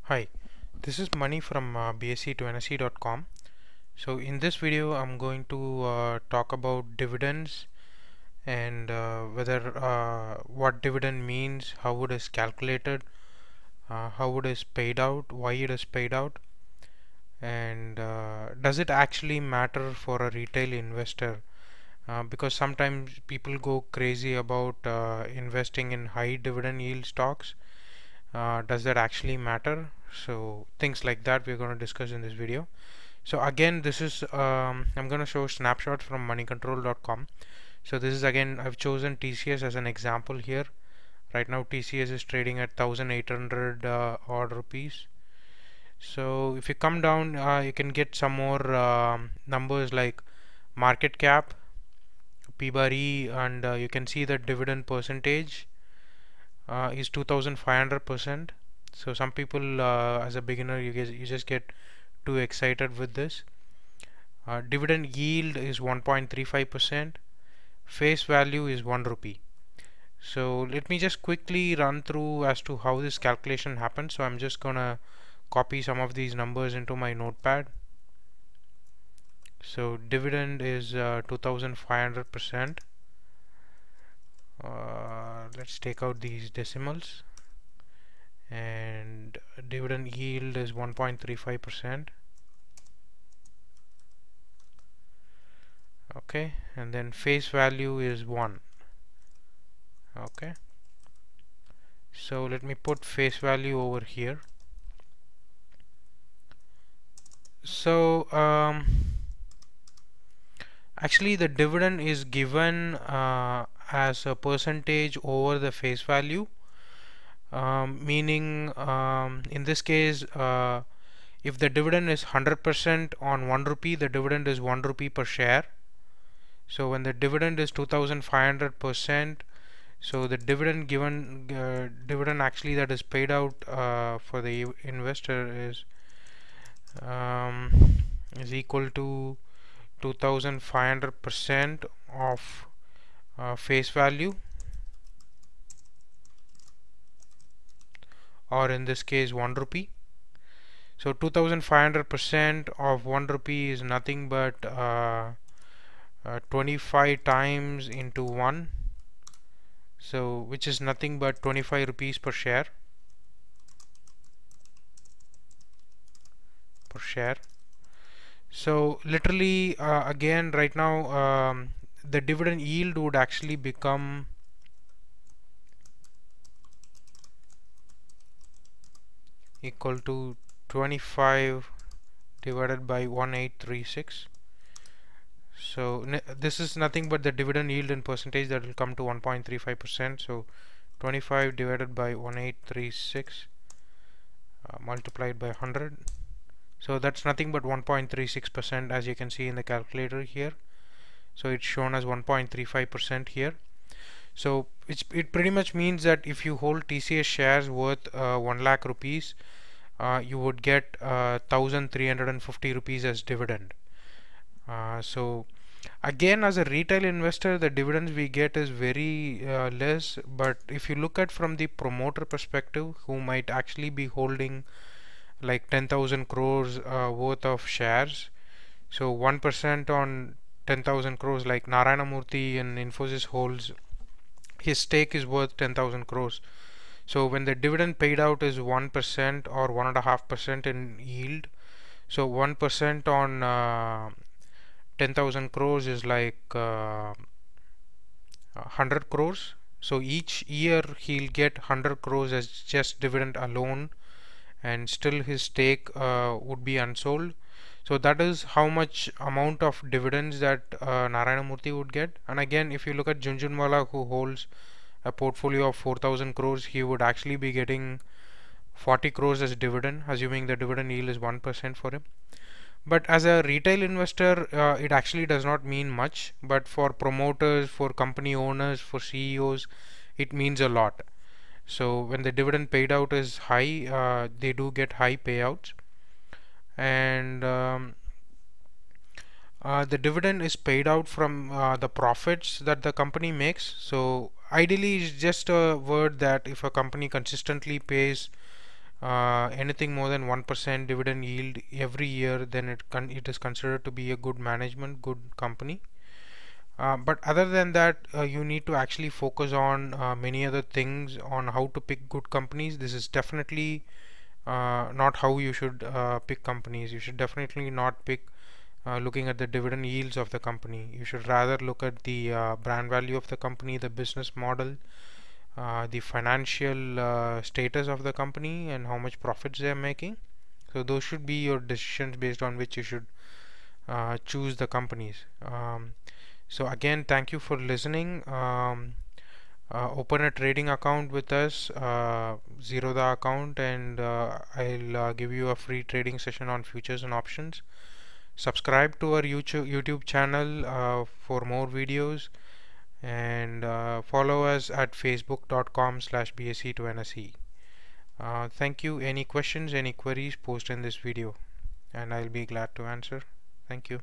Hi, this is Mani from bsc2nsc.com. So in this video I'm going to talk about dividends and whether what dividend means, how it is calculated, how it is paid out, why it is paid out, and does it actually matter for a retail investor, because sometimes people go crazy about investing in high dividend yield stocks. Does that actually matter? So things like that we're going to discuss in this video. So again, this is I'm going to show snapshots from moneycontrol.com. So this is, again, I've chosen TCS as an example here. Right now TCS is trading at 1800 odd rupees. So if you come down, you can get some more numbers like market cap, P bar E, and you can see that dividend percentage is 2500%. So some people, as a beginner, you just get too excited with this. Dividend yield is 1.35%. Face value is 1 rupee. So let me just quickly run through as to how this calculation happens. So I'm just gonna copy some of these numbers into my notepad. So dividend is 2500%. Let's take out these decimals. And dividend yield is 1.35%. Okay, and then face value is 1. Okay, so let me put face value over here. So actually the dividend is given as a percentage over the face value, meaning in this case, if the dividend is 100% on 1 rupee, the dividend is 1 rupee per share. So when the dividend is 2500%, so the dividend given dividend actually that is paid out for the investor is equal to 2500% of face value, or in this case 1 rupee. So 2500% of 1 rupee is nothing but 25 times into 1, so which is nothing but 25 rupees per share. So literally again right now the dividend yield would actually become equal to 25 divided by 1836. So this is nothing but the dividend yield in percentage, that will come to 1.35%. So 25 divided by 1836 multiplied by 100. So that's nothing but 1.36%, as you can see in the calculator here. So it's shown as 1.35% here. So it pretty much means that if you hold TCS shares worth 1 lakh rupees, you would get 1350 rupees as dividend. So again, as a retail investor, the dividends we get is very less, but if you look at from the promoter perspective, who might actually be holding like 10,000 crores worth of shares, so 1% on 10,000 crores, like Narayana Murthy in Infosys holds, his stake is worth 10,000 crores. So when the dividend paid out is 1% or 1.5% in yield, so 1% on 10,000 crores is like 100 crores. So each year he'll get 100 crores as just dividend alone, and still his stake would be unsold. So that is how much amount of dividends that Narayana Murthy would get. And again, if you look at Jhunjhunwala, who holds a portfolio of 4,000 crores, he would actually be getting 40 crores as dividend, assuming the dividend yield is 1% for him. But as a retail investor, it actually does not mean much, but for promoters, for company owners, for CEOs, it means a lot. So when the dividend paid out is high, they do get high payouts. And the dividend is paid out from the profits that the company makes. So ideally it's just a word that if a company consistently pays anything more than 1% dividend yield every year, then it is considered to be a good management, good company. But other than that, you need to actually focus on many other things on how to pick good companies. This is definitely not how you should pick companies. You should definitely not pick looking at the dividend yields of the company. You should rather look at the brand value of the company, the business model, the financial status of the company, and how much profits they are making. So those should be your decisions based on which you should choose the companies. So again, thank you for listening. Open a trading account with us, zero the account, and I'll give you a free trading session on futures and options. Subscribe to our YouTube channel for more videos, and follow us at facebook.com/bse2nse. Thank you. Any questions, any queries, post in this video, and I'll be glad to answer. Thank you.